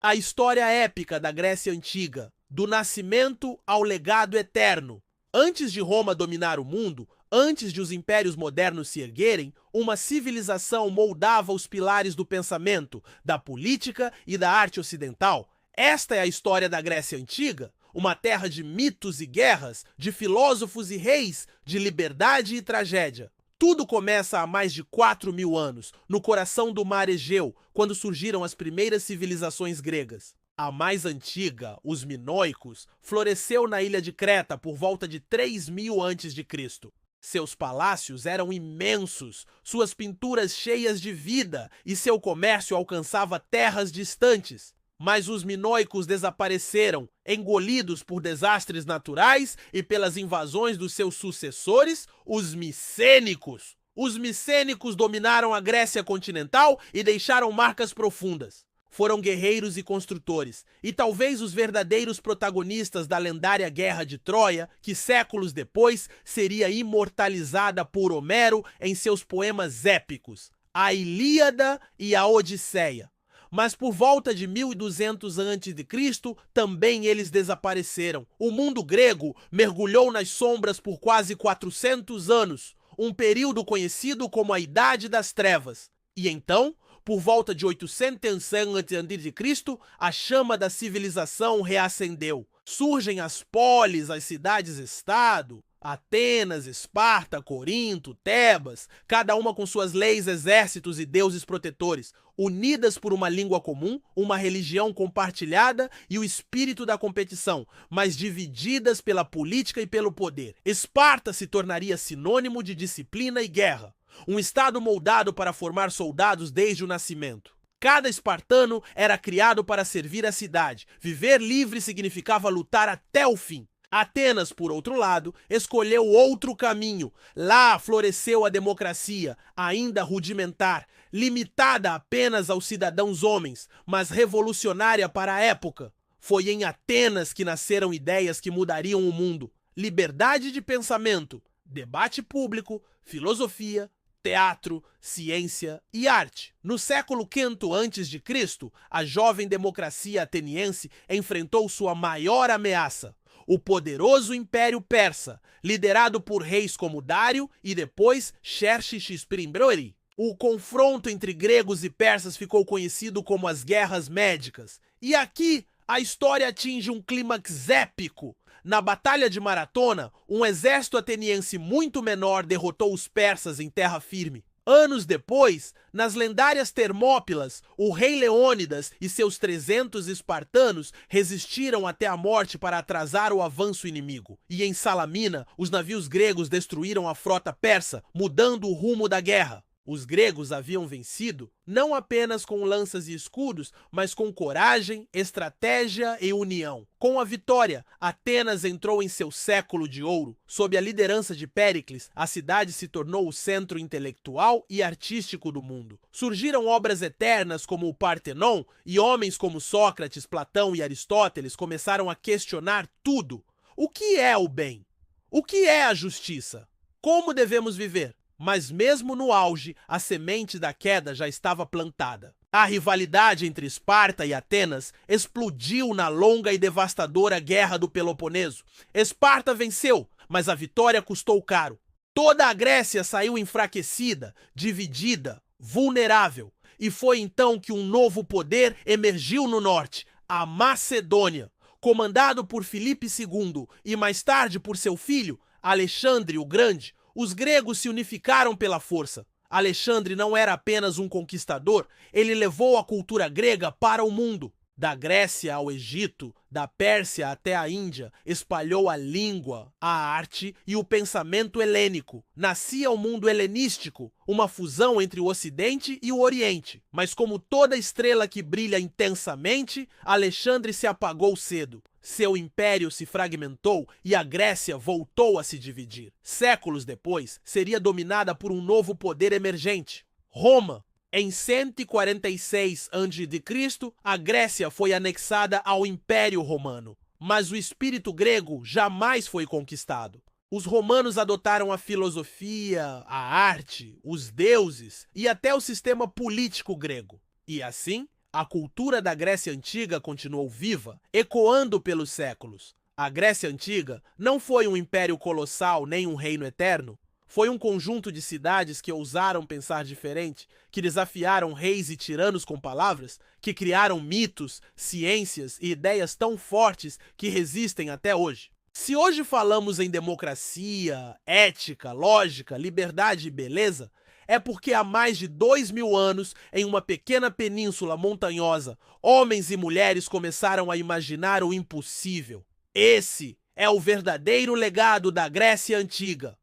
A história épica da Grécia Antiga, do nascimento ao legado eterno. Antes de Roma dominar o mundo, antes de os impérios modernos se erguerem, uma civilização moldava os pilares do pensamento, da política e da arte ocidental. Esta é a história da Grécia Antiga, uma terra de mitos e guerras, de filósofos e reis, de liberdade e tragédia. Tudo começa há mais de 4.000 anos, no coração do mar Egeu, quando surgiram as primeiras civilizações gregas. A mais antiga, os minoicos, floresceu na ilha de Creta por volta de 3.000 a.C. Seus palácios eram imensos, suas pinturas cheias de vida e seu comércio alcançava terras distantes. Mas os minoicos desapareceram, engolidos por desastres naturais e pelas invasões dos seus sucessores, os micênicos. Os micênicos dominaram a Grécia continental e deixaram marcas profundas. Foram guerreiros e construtores, e talvez os verdadeiros protagonistas da lendária Guerra de Troia, que séculos depois seria imortalizada por Homero em seus poemas épicos, a Ilíada e a Odisseia. Mas por volta de 1200 a.C., também eles desapareceram. O mundo grego mergulhou nas sombras por quase 400 anos, um período conhecido como a Idade das Trevas. E então, por volta de 800 a.C., a chama da civilização reacendeu. Surgem as polis, as cidades-estado, Atenas, Esparta, Corinto, Tebas, cada uma com suas leis, exércitos e deuses protetores, unidas por uma língua comum, uma religião compartilhada e o espírito da competição, mas divididas pela política e pelo poder. Esparta se tornaria sinônimo de disciplina e guerra, um estado moldado para formar soldados desde o nascimento. Cada espartano era criado para servir a cidade. Viver livre significava lutar até o fim. Atenas, por outro lado, escolheu outro caminho. Lá floresceu a democracia, ainda rudimentar, limitada apenas aos cidadãos homens, mas revolucionária para a época. Foi em Atenas que nasceram ideias que mudariam o mundo. Liberdade de pensamento, debate público, filosofia, teatro, ciência e arte. No século V a.C., a jovem democracia ateniense enfrentou sua maior ameaça: o poderoso Império Persa, liderado por reis como Dário e depois Xerxes I. O confronto entre gregos e persas ficou conhecido como as Guerras Médicas. E aqui a história atinge um clímax épico. Na Batalha de Maratona, um exército ateniense muito menor derrotou os persas em terra firme. Anos depois, nas lendárias Termópilas, o rei Leônidas e seus 300 espartanos resistiram até a morte para atrasar o avanço inimigo. E em Salamina, os navios gregos destruíram a frota persa, mudando o rumo da guerra. Os gregos haviam vencido não apenas com lanças e escudos, mas com coragem, estratégia e união. Com a vitória, Atenas entrou em seu século de ouro. Sob a liderança de Péricles, a cidade se tornou o centro intelectual e artístico do mundo. Surgiram obras eternas como o Partenon, e homens como Sócrates, Platão e Aristóteles começaram a questionar tudo. O que é o bem? O que é a justiça? Como devemos viver? Mas mesmo no auge, a semente da queda já estava plantada. A rivalidade entre Esparta e Atenas explodiu na longa e devastadora Guerra do Peloponeso. Esparta venceu, mas a vitória custou caro. Toda a Grécia saiu enfraquecida, dividida, vulnerável. E foi então que um novo poder emergiu no norte, a Macedônia. Comandado por Filipe II e mais tarde por seu filho, Alexandre o Grande, os gregos se unificaram pela força. Alexandre não era apenas um conquistador, ele levou a cultura grega para o mundo. Da Grécia ao Egito, da Pérsia até a Índia, espalhou a língua, a arte e o pensamento helênico. Nascia o mundo helenístico, uma fusão entre o Ocidente e o Oriente. Mas como toda estrela que brilha intensamente, Alexandre se apagou cedo. Seu império se fragmentou e a Grécia voltou a se dividir. Séculos depois, seria dominada por um novo poder emergente, Roma. Em 146 a.C., a Grécia foi anexada ao Império Romano, mas o espírito grego jamais foi conquistado. Os romanos adotaram a filosofia, a arte, os deuses e até o sistema político grego. E assim, A cultura da Grécia Antiga continuou viva, ecoando pelos séculos. A Grécia Antiga não foi um império colossal nem um reino eterno. Foi um conjunto de cidades que ousaram pensar diferente, que desafiaram reis e tiranos com palavras, que criaram mitos, ciências e ideias tão fortes que resistem até hoje. Se hoje falamos em democracia, ética, lógica, liberdade e beleza, é porque há mais de 2000 anos, em uma pequena península montanhosa, homens e mulheres começaram a imaginar o impossível. Esse é o verdadeiro legado da Grécia Antiga.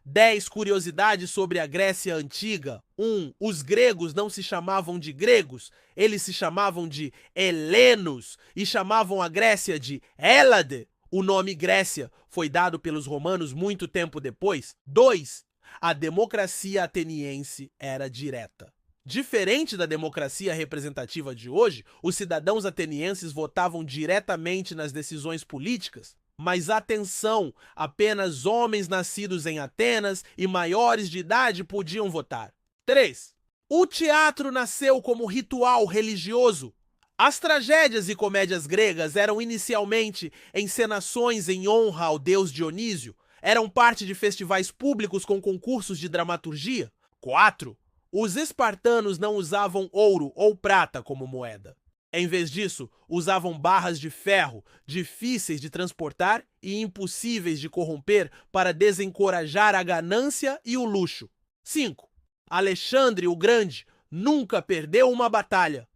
10 curiosidades sobre a Grécia Antiga. 1. Os gregos não se chamavam de gregos, eles se chamavam de helenos e chamavam a Grécia de Hélade. O nome Grécia foi dado pelos romanos muito tempo depois. 2. A democracia ateniense era direta. Diferente da democracia representativa de hoje, os cidadãos atenienses votavam diretamente nas decisões políticas. Mas atenção, apenas homens nascidos em Atenas e maiores de idade podiam votar. 3. O teatro nasceu como ritual religioso. As tragédias e comédias gregas eram inicialmente encenações em honra ao deus Dionísio, eram parte de festivais públicos com concursos de dramaturgia. 4. Os espartanos não usavam ouro ou prata como moeda. Em vez disso, usavam barras de ferro, difíceis de transportar e impossíveis de corromper para desencorajar a ganância e o luxo. 5. Alexandre o Grande nunca perdeu uma batalha.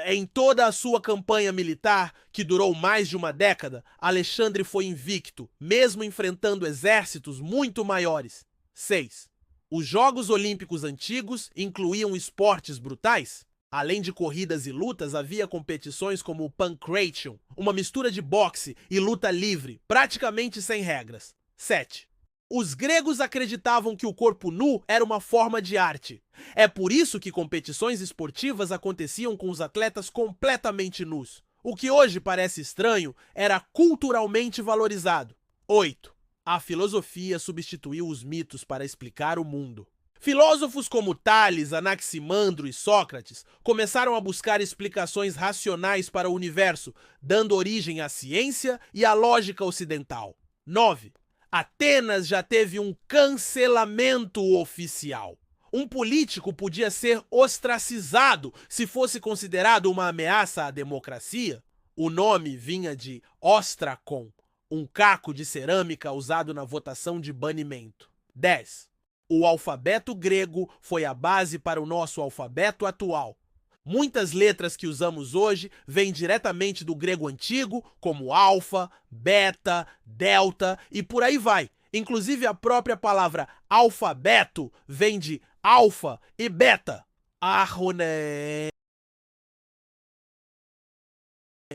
Em toda a sua campanha militar, que durou mais de uma década, Alexandre foi invicto, mesmo enfrentando exércitos muito maiores. 6. Os Jogos Olímpicos antigos incluíam esportes brutais. Além de corridas e lutas, havia competições como o Pancration, uma mistura de boxe e luta livre, praticamente sem regras. 7. Os gregos acreditavam que o corpo nu era uma forma de arte. É por isso que competições esportivas aconteciam com os atletas completamente nus. O que hoje parece estranho era culturalmente valorizado. 8. A filosofia substituiu os mitos para explicar o mundo. Filósofos como Tales, Anaximandro e Sócrates começaram a buscar explicações racionais para o universo, dando origem à ciência e à lógica ocidental. 9. Atenas já teve um cancelamento oficial. Um político podia ser ostracizado se fosse considerado uma ameaça à democracia. O nome vinha de ostrakon, um caco de cerâmica usado na votação de banimento. 10. O alfabeto grego foi a base para o nosso alfabeto atual. Muitas letras que usamos hoje vêm diretamente do grego antigo, como alfa, beta, delta e por aí vai. Inclusive a própria palavra alfabeto vem de alfa e beta. Arroné.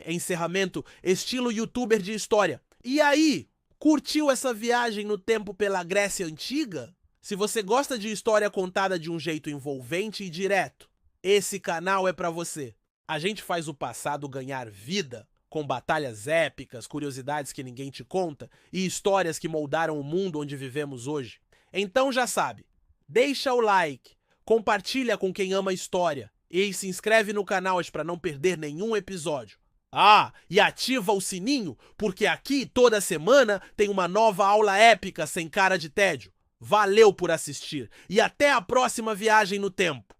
Encerramento, estilo youtuber de história. E aí, curtiu essa viagem no tempo pela Grécia Antiga? Se você gosta de história contada de um jeito envolvente e direto, esse canal é pra você. A gente faz o passado ganhar vida, com batalhas épicas, curiosidades que ninguém te conta e histórias que moldaram o mundo onde vivemos hoje. Então já sabe, deixa o like, compartilha com quem ama história e se inscreve no canal para não perder nenhum episódio. Ah, e ativa o sininho, porque aqui toda semana tem uma nova aula épica sem cara de tédio. Valeu por assistir e até a próxima viagem no tempo.